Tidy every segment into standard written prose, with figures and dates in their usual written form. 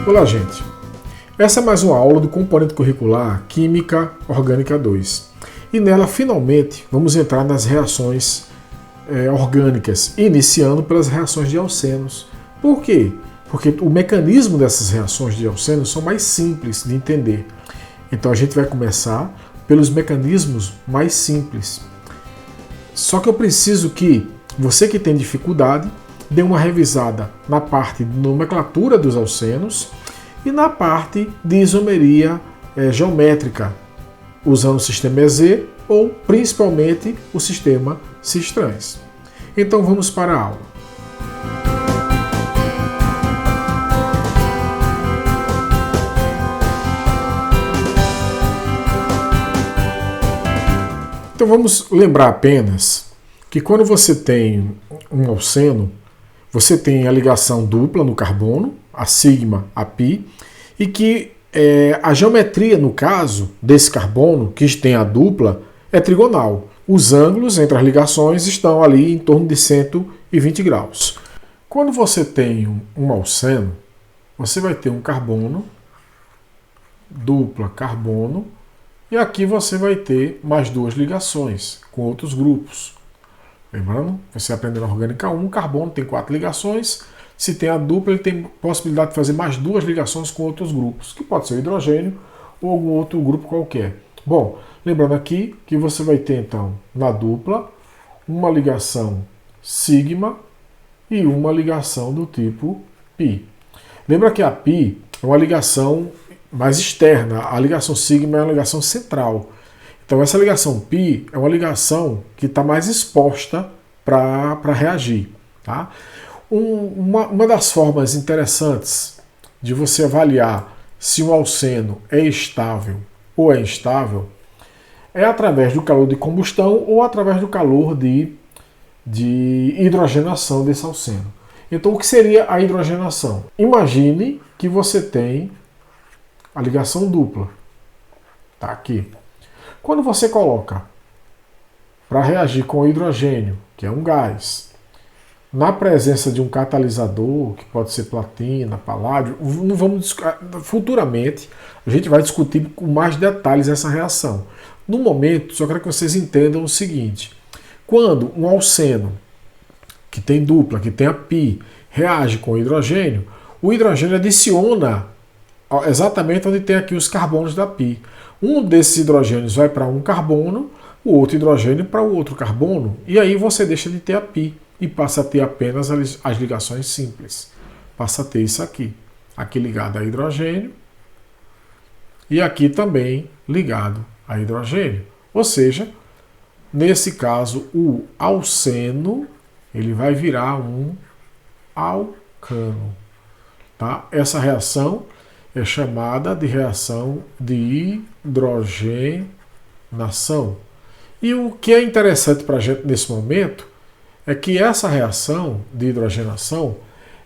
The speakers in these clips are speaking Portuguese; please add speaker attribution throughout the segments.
Speaker 1: Olá, gente! Essa é mais uma aula do componente curricular Química Orgânica 2. E nela, finalmente, vamos entrar nas reações orgânicas, iniciando pelas reações de alcenos. Por quê? Porque o mecanismo dessas reações de alcenos são mais simples de entender. Então a gente vai começar pelos mecanismos mais simples. Só que eu preciso que você que tem dificuldade dê uma revisada na parte de nomenclatura dos alcenos e na parte de isomeria geométrica, usando o sistema EZ ou principalmente o sistema cis-trans. Então vamos para a aula. Então vamos lembrar apenas que quando você tem um alceno, você tem a ligação dupla no carbono, a sigma, a pi, e que a geometria, no caso desse carbono, que tem a dupla, é trigonal. Os ângulos entre as ligações estão ali em torno de 120 graus. Quando você tem um alceno, você vai ter um carbono, dupla carbono, e aqui você vai ter mais duas ligações com outros grupos. Lembrando, você aprendeu na Orgânica 1, o carbono tem 4 ligações. Se tem a dupla, ele tem possibilidade de fazer mais 2 ligações com outros grupos, que pode ser o hidrogênio ou algum outro grupo qualquer. Bom, lembrando aqui que você vai ter, então, na dupla, uma ligação sigma e uma ligação do tipo pi. Lembra que a pi é uma ligação mais externa, a ligação sigma é uma ligação central. Então essa ligação π é uma ligação que está mais exposta para reagir. Tá? Uma das formas interessantes de você avaliar se um alceno é estável ou é instável é através do calor de combustão ou através do calor de hidrogenação desse alceno. Então o que seria a hidrogenação? Imagine que você tem a ligação dupla. Tá aqui. Quando você coloca para reagir com o hidrogênio, que é um gás, na presença de um catalisador, que pode ser platina, paládio, futuramente a gente vai discutir com mais detalhes essa reação. No momento, só quero que vocês entendam o seguinte: quando um alceno que tem dupla, que tem a π, reage com o hidrogênio adiciona exatamente onde tem aqui os carbonos da π. Um desses hidrogênios vai para um carbono, o outro hidrogênio para o outro carbono, e aí você deixa de ter a π e passa a ter apenas as ligações simples. Passa a ter isso aqui ligado a hidrogênio e aqui também ligado a hidrogênio. Ou seja, nesse caso o alceno ele vai virar um alcano. Tá? Essa reação é chamada de reação de hidrogenação. E o que é interessante para a gente nesse momento é que essa reação de hidrogenação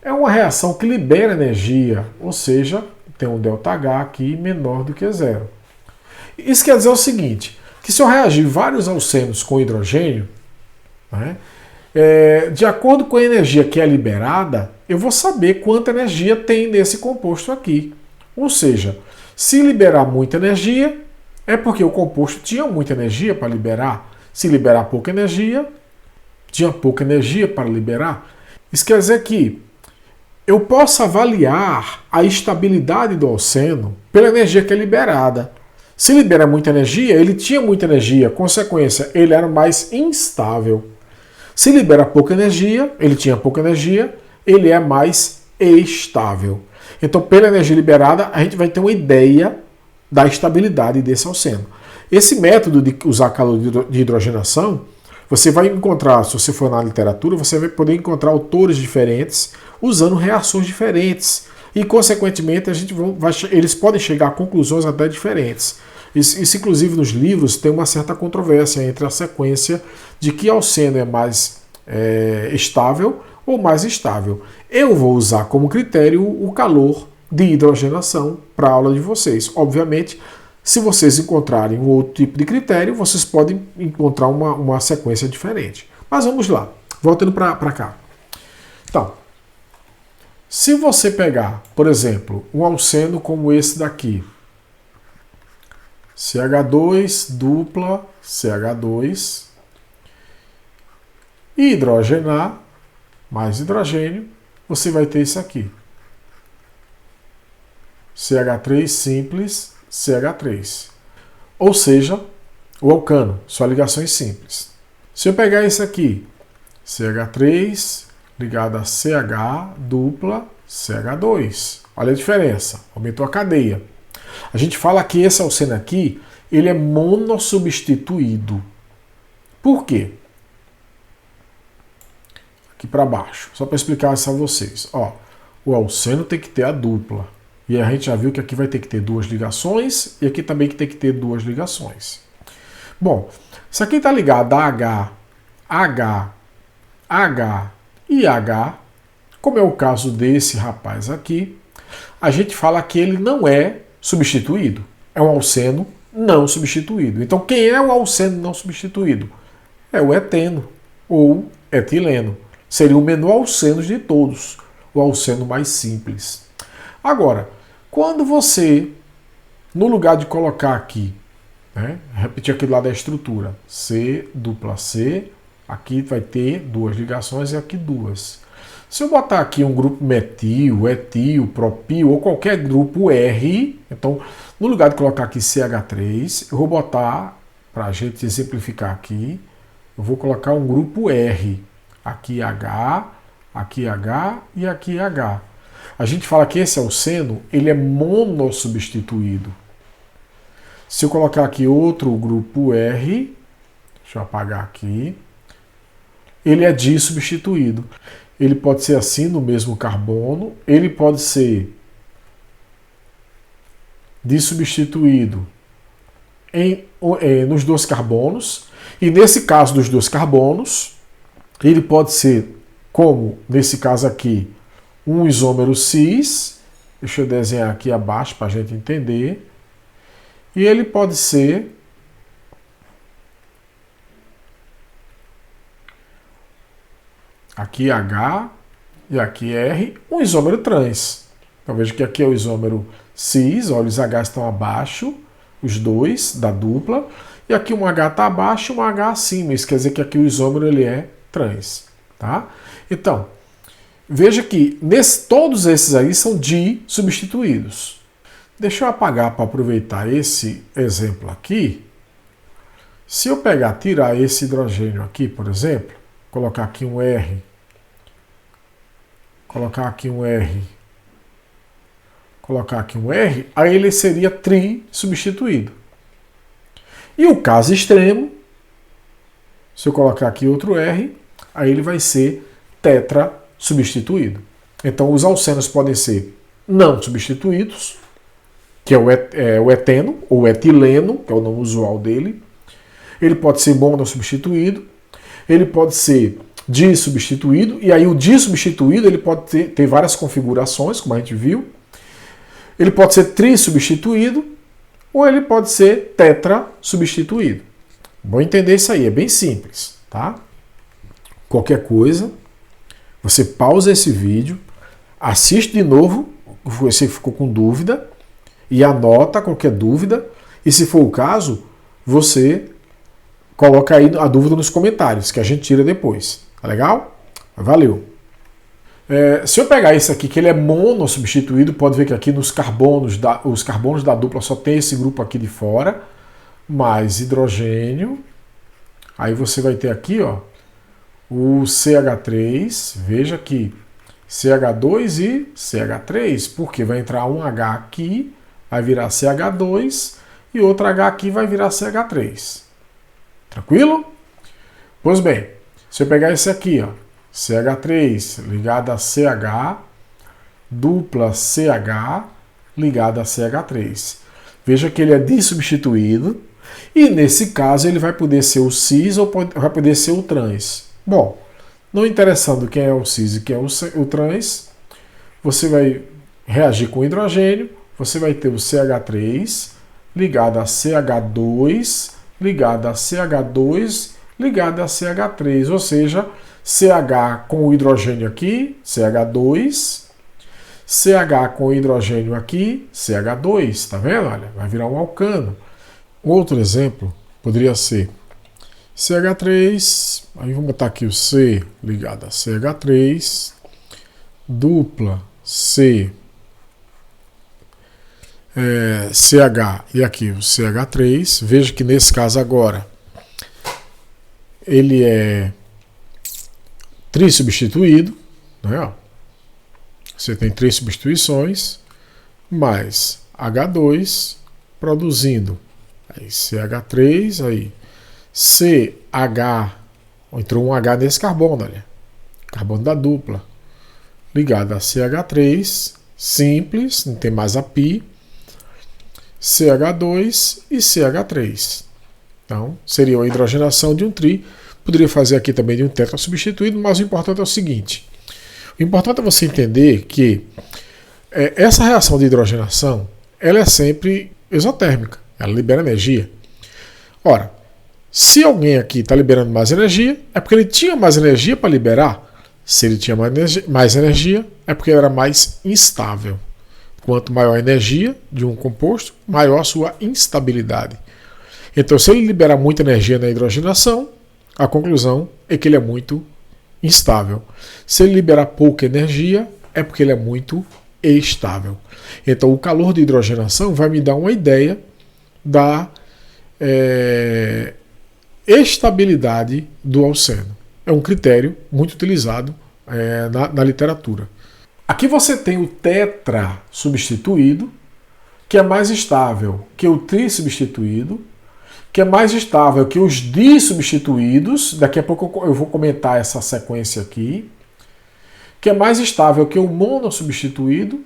Speaker 1: é uma reação que libera energia, ou seja, tem um ΔH aqui menor do que zero. Isso quer dizer o seguinte, que se eu reagir vários alcenos com hidrogênio, né, de acordo com a energia que é liberada, eu vou saber quanta energia tem nesse composto aqui. Ou seja, se liberar muita energia, é porque o composto tinha muita energia para liberar. Se liberar pouca energia, tinha pouca energia para liberar. Isso quer dizer que eu posso avaliar a estabilidade do alceno pela energia que é liberada. Se libera muita energia, ele tinha muita energia, consequência, ele era mais instável. Se libera pouca energia, ele tinha pouca energia, ele é mais estável. Então, pela energia liberada, a gente vai ter uma ideia da estabilidade desse alceno. Esse método de usar calor de hidrogenação, você vai encontrar, se você for na literatura, você vai poder encontrar autores diferentes usando reações diferentes. E, consequentemente, eles podem chegar a conclusões até diferentes. Isso, inclusive, nos livros tem uma certa controvérsia entre a sequência de que alceno é mais estável ou mais instável. Eu vou usar como critério o calor de hidrogenação para a aula de vocês. Obviamente, se vocês encontrarem um outro tipo de critério, vocês podem encontrar uma sequência diferente. Mas vamos lá, voltando para cá. Então, Se você pegar, por exemplo, um alceno como esse daqui, CH2 dupla CH2, e hidrogenar, mais hidrogênio, você vai ter isso aqui. CH3 simples, CH3. Ou seja, o alcano, só ligações simples. Se eu pegar esse aqui, CH3 ligado a CH dupla CH2. Olha a diferença, aumentou a cadeia. A gente fala que esse alceno aqui, ele é monossubstituído. Por quê? Aqui para baixo, só para explicar isso a vocês. Ó, o alceno tem que ter a dupla. E a gente já viu que aqui vai ter que ter duas ligações e aqui também que tem que ter duas ligações. Bom, se aqui está ligado a H, H, H e H, como é o caso desse rapaz aqui, a gente fala que ele não é substituído. É um alceno não substituído. Então, quem é o alceno não substituído? É o eteno ou etileno. Seria o menor alceno de todos, o alceno mais simples. Agora, quando você, no lugar de colocar aqui, né, repetir aqui do lado da estrutura, C dupla C, aqui vai ter duas ligações e aqui duas. Se eu botar aqui um grupo metil, etil, propil ou qualquer grupo R, então no lugar de colocar aqui CH3, eu vou botar, para a gente exemplificar aqui, eu vou colocar um grupo R. Aqui H, aqui H e aqui H. A gente fala que esse alceno, ele é monossubstituído. Se eu colocar aqui outro grupo R, deixa eu apagar aqui, ele é dissubstituído. Ele pode ser assim no mesmo carbono, ele pode ser dissubstituído nos dois carbonos, e nesse caso dos dois carbonos, ele pode ser, como nesse caso aqui, um isômero cis, deixa eu desenhar aqui abaixo para a gente entender, e ele pode ser aqui H e aqui R, um isômero trans. Então veja que aqui é o isômero cis, olha, os H estão abaixo, os dois da dupla, e aqui um H está abaixo e um H acima, isso quer dizer que aqui o isômero ele é trans. Tá? Então, veja que todos esses aí são dissubstituídos. Deixa eu apagar para aproveitar esse exemplo aqui. Se eu tirar esse hidrogênio aqui, por exemplo, colocar aqui um R, colocar aqui um R, colocar aqui um R, aí ele seria tri-substituído. E o caso extremo, se eu colocar aqui outro R, aí ele vai ser tetra-substituído. Então os alcenos podem ser não substituídos, que é o eteno, ou etileno, que é o nome usual dele. Ele pode ser monossubstituído, ele pode ser dissubstituído, e aí o dissubstituído ele pode ter várias configurações, como a gente viu. Ele pode ser trissubstituído, ou ele pode ser tetra-substituído. Vou entender isso aí, é bem simples, tá? Qualquer coisa, você pausa esse vídeo, assiste de novo, você ficou com dúvida, e anota qualquer dúvida, e se for o caso, você coloca aí a dúvida nos comentários, que a gente tira depois. Tá legal? Valeu! Se eu pegar esse aqui, que ele é monossubstituído, pode ver que aqui nos carbonos, os carbonos da dupla só tem esse grupo aqui de fora, mais hidrogênio. Aí você vai ter aqui, ó, o CH3, veja aqui, CH2 e CH3, porque vai entrar um H aqui, vai virar CH2, e outro H aqui vai virar CH3. Tranquilo? Pois bem, se eu pegar esse aqui, ó, CH3 ligado a CH, dupla CH ligado a CH3. Veja que ele é dissubstituído, e nesse caso ele vai poder ser o cis ou vai poder ser o trans. Bom, não interessando quem é o cis e quem é o trans, você vai reagir com hidrogênio, você vai ter o CH3 ligado a CH2, ligado a CH2, ligado a CH3, ou seja, CH com o hidrogênio aqui, CH2, CH com hidrogênio aqui, CH2, tá vendo? Olha, vai virar um alcano. Outro exemplo poderia ser CH3, aí vamos botar aqui o C ligado a CH3, dupla C, CH e aqui o CH3. Veja que nesse caso agora ele é trissubstituído, né? Você tem 3 substituições, mais H2 produzindo aí CH3, aí CH, entrou um H nesse carbono, olha, carbono da dupla, ligado a CH3, simples, não tem mais a pi, CH2 e CH3. Então, seria uma hidrogenação de um tri. Poderia fazer aqui também de um tetra substituído, mas o importante é o seguinte. O importante é você entender que essa reação de hidrogenação, ela é sempre exotérmica. Ela libera energia. Ora, se alguém aqui está liberando mais energia, é porque ele tinha mais energia para liberar. Se ele tinha mais energia, é porque ele era mais instável. Quanto maior a energia de um composto, maior a sua instabilidade. Então, se ele liberar muita energia na hidrogenação, a conclusão é que ele é muito instável. Se ele liberar pouca energia, é porque ele é muito estável. Então, o calor de hidrogenação vai me dar uma ideia da estabilidade do alceno. É um critério muito utilizado na literatura. Aqui você tem o tetra substituído, que é mais estável que o tri substituído, que é mais estável que os dissubstituídos. Daqui a pouco eu vou comentar essa sequência aqui. Que é mais estável que o monossubstituído,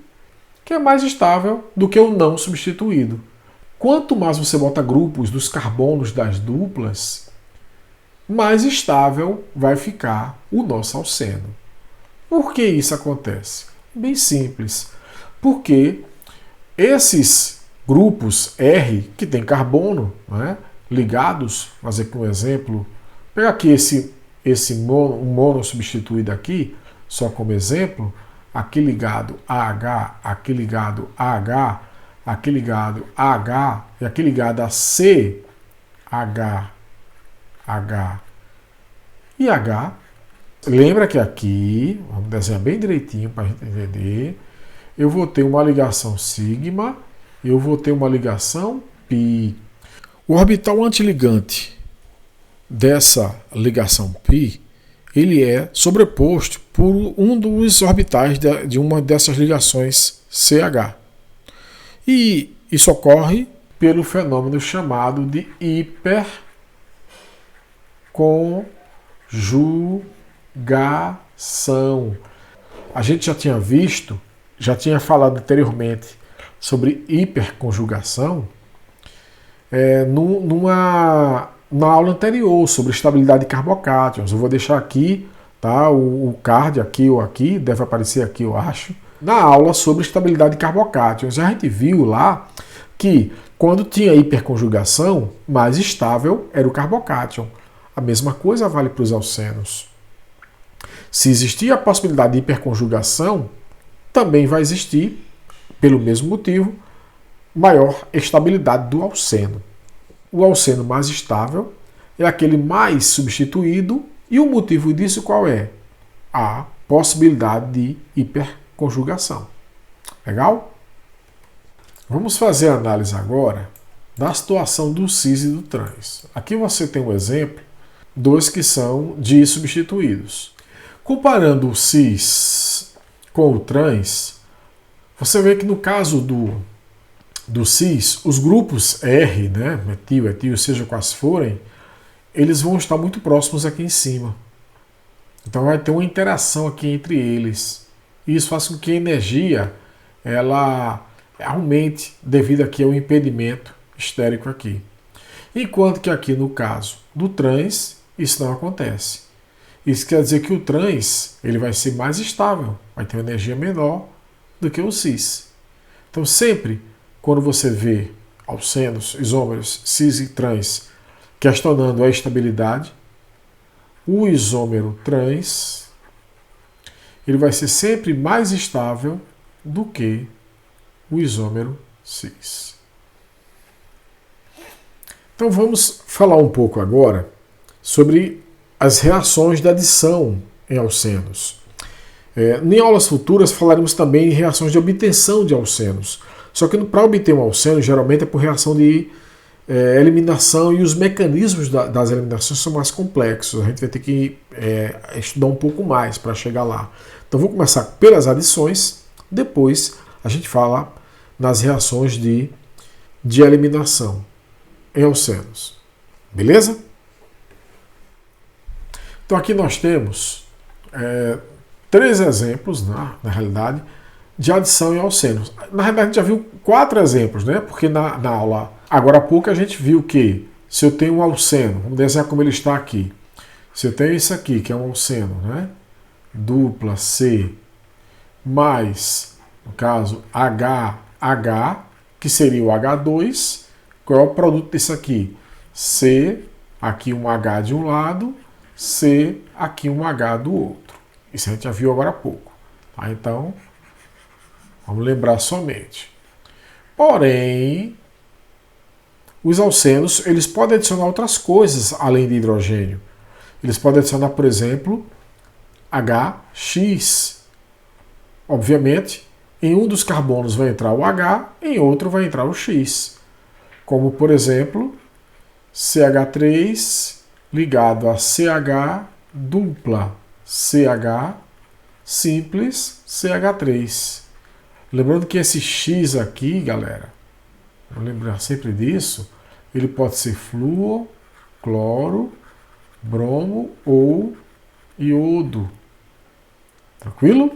Speaker 1: que é mais estável do que o não substituído. Quanto mais você bota grupos dos carbonos das duplas, mais estável vai ficar o nosso alceno. Por que isso acontece? Bem simples. Porque esses grupos R, que tem carbono, né, ligados, fazer aqui um exemplo, pegar aqui esse mono substituído aqui, só como exemplo, aqui ligado a H, aqui ligado a H, aqui ligado a H e aqui ligado a C, H, H e H. Lembra que aqui, vamos desenhar bem direitinho para a gente entender, eu vou ter uma ligação sigma, eu vou ter uma ligação π. O orbital antiligante dessa ligação π, ele é sobreposto por um dos orbitais de uma dessas ligações CH. E isso ocorre pelo fenômeno chamado de hiperconjugação. A gente já tinha visto, já tinha falado anteriormente sobre hiperconjugação na aula anterior sobre estabilidade de carbocátions. Eu vou deixar aqui, tá, o card aqui ou aqui, deve aparecer aqui eu acho, na aula sobre estabilidade de carbocátions. A gente viu lá que quando tinha hiperconjugação, mais estável era o carbocátion. A mesma coisa vale para os alcenos. Se existia a possibilidade de hiperconjugação, também vai existir, pelo mesmo motivo, maior estabilidade do alceno. O alceno mais estável é aquele mais substituído, e o motivo disso qual é? A possibilidade de hiperconjugação. Legal? Vamos fazer a análise agora da situação do cis e do trans. Aqui você tem um exemplo, dois que são dissubstituídos. Comparando o cis com o trans, você vê que no caso do cis, os grupos R, né, metil, etil, seja quais forem, eles vão estar muito próximos aqui em cima. Então vai ter uma interação aqui entre eles. E isso faz com que a energia ela aumente devido aqui ao impedimento estérico aqui. Enquanto que aqui no caso do trans, isso não acontece. Isso quer dizer que o trans ele vai ser mais estável, vai ter uma energia menor do que o cis. Então sempre quando você vê alcenos, isômeros, cis e trans questionando a estabilidade, o isômero trans ele vai ser sempre mais estável do que o isômero cis. Então vamos falar um pouco agora sobre as reações de adição em alcenos. Em aulas futuras falaremos também em reações de obtenção de alcenos. Só que para obter um alceno, geralmente é por reação de eliminação, e os mecanismos das eliminações são mais complexos. A gente vai ter que estudar um pouco mais para chegar lá. Então vou começar pelas adições, depois a gente fala nas reações de eliminação em alcenos. Beleza? Então aqui nós temos 3 exemplos, na realidade, de adição em alcenos. Na realidade a gente já viu 4 exemplos, né? Porque na aula agora há pouco a gente viu que se eu tenho um alceno, vamos desenhar como ele está aqui. Se eu tenho isso aqui, que é um alceno, né? Dupla C mais, no caso, HH, que seria o H2, qual é o produto disso aqui? C, aqui um H de um lado, C, aqui um H do outro. Isso a gente já viu agora há pouco. Tá? Então, vamos lembrar somente. Porém, os alcenos, eles podem adicionar outras coisas além de hidrogênio. Eles podem adicionar, por exemplo, HX. Obviamente, em um dos carbonos vai entrar o H, em outro vai entrar o X. Como, por exemplo, CH3 ligado a CH dupla CH simples CH3. Lembrando que esse X aqui, galera, vamos lembrar sempre disso, ele pode ser flúor, cloro, bromo ou iodo. Tranquilo?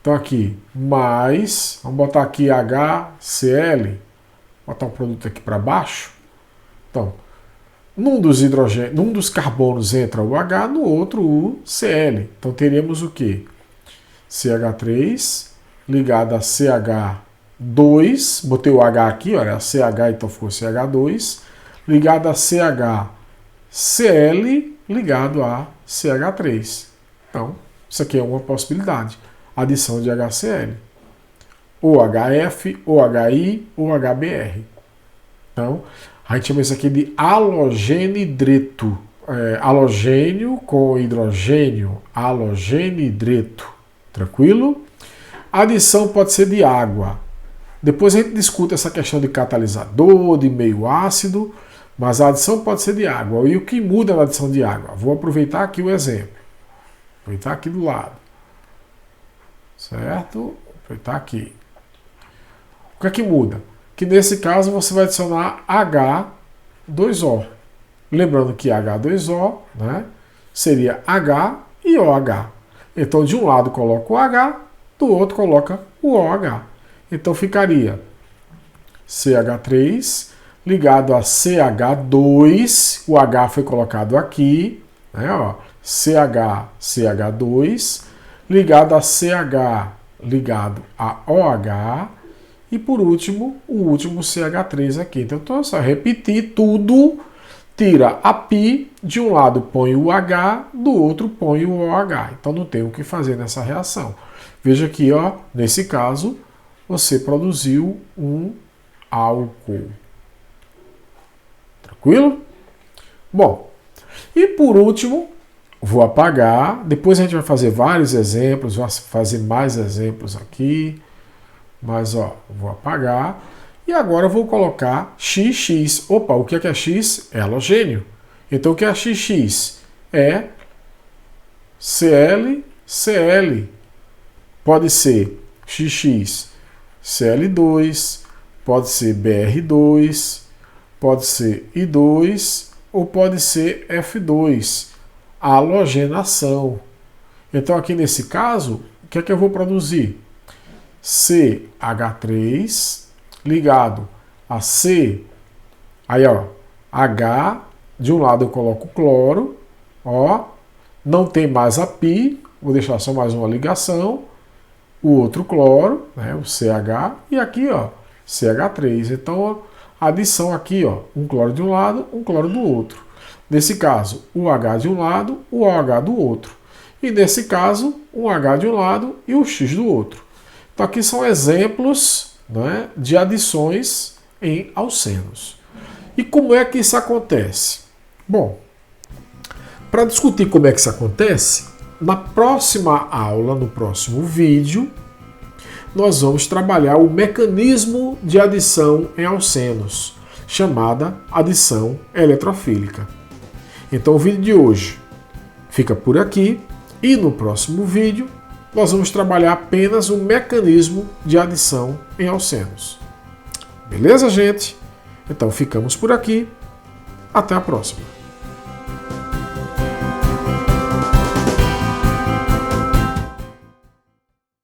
Speaker 1: Então aqui, mais, vamos botar aqui HCl, botar um produto aqui para baixo. Então, num dos carbonos entra o H, no outro o Cl. Então teríamos o quê? CH3 ligado a CH2, botei o H aqui, olha, CH, então ficou CH2, ligado a CHCl ligado a CH3. Então, isso aqui é uma possibilidade. Adição de HCl. Ou HF, ou HI, ou HBr. Então, a gente chama isso aqui de halogenidreto. Halogênio com hidrogênio, halogenidreto. Tranquilo? A adição pode ser de água. Depois a gente discute essa questão de catalisador, de meio ácido, mas a adição pode ser de água. E o que muda na adição de água? Vou aproveitar aqui o exemplo. Aproveitar aqui do lado. Certo? Vou aproveitar aqui. O que é que muda? Que nesse caso você vai adicionar H2O. Lembrando que H2O, né, seria H e OH. Então de um lado coloca o H, do outro coloca o OH. Então ficaria CH3 ligado a CH2, o H foi colocado aqui, né, ó, CH2 ligado a CH ligado a OH e por último, o último CH3 aqui. Então é só repetir tudo, tira a π, de um lado põe o H, do outro põe o OH. Então não tem o que fazer nessa reação. Veja aqui, ó, nesse caso, você produziu um álcool. Tranquilo? Bom, e por último, vou apagar. Depois a gente vai fazer vários exemplos, vai fazer mais exemplos aqui. Mas, ó, vou apagar. E agora eu vou colocar XX. Opa, o que é X? É halogênio. Então, o que é XX? É Cl. Pode ser XX Cl2, pode ser Br2, pode ser I2 ou pode ser F2. Halogenação. Então, aqui nesse caso, o que é que eu vou produzir? CH3 ligado a C, aí ó, H, de um lado eu coloco cloro, ó, não tem mais a π, vou deixar só mais uma ligação, o outro cloro, né, o CH, e aqui ó, CH3, então a adição aqui ó, um cloro de um lado, um cloro do outro, nesse caso o H de um lado, o OH do outro, e nesse caso um H de um lado e o X do outro. Então aqui são exemplos, né, de adições em alcenos. E como é que isso acontece? Bom, para discutir como é que isso acontece, na próxima aula, no próximo vídeo, nós vamos trabalhar o mecanismo de adição em alcenos, chamada adição eletrofílica. Então o vídeo de hoje fica por aqui e no próximo vídeo nós vamos trabalhar apenas o mecanismo de adição em alcenos. Beleza, gente? Então ficamos por aqui. Até a próxima.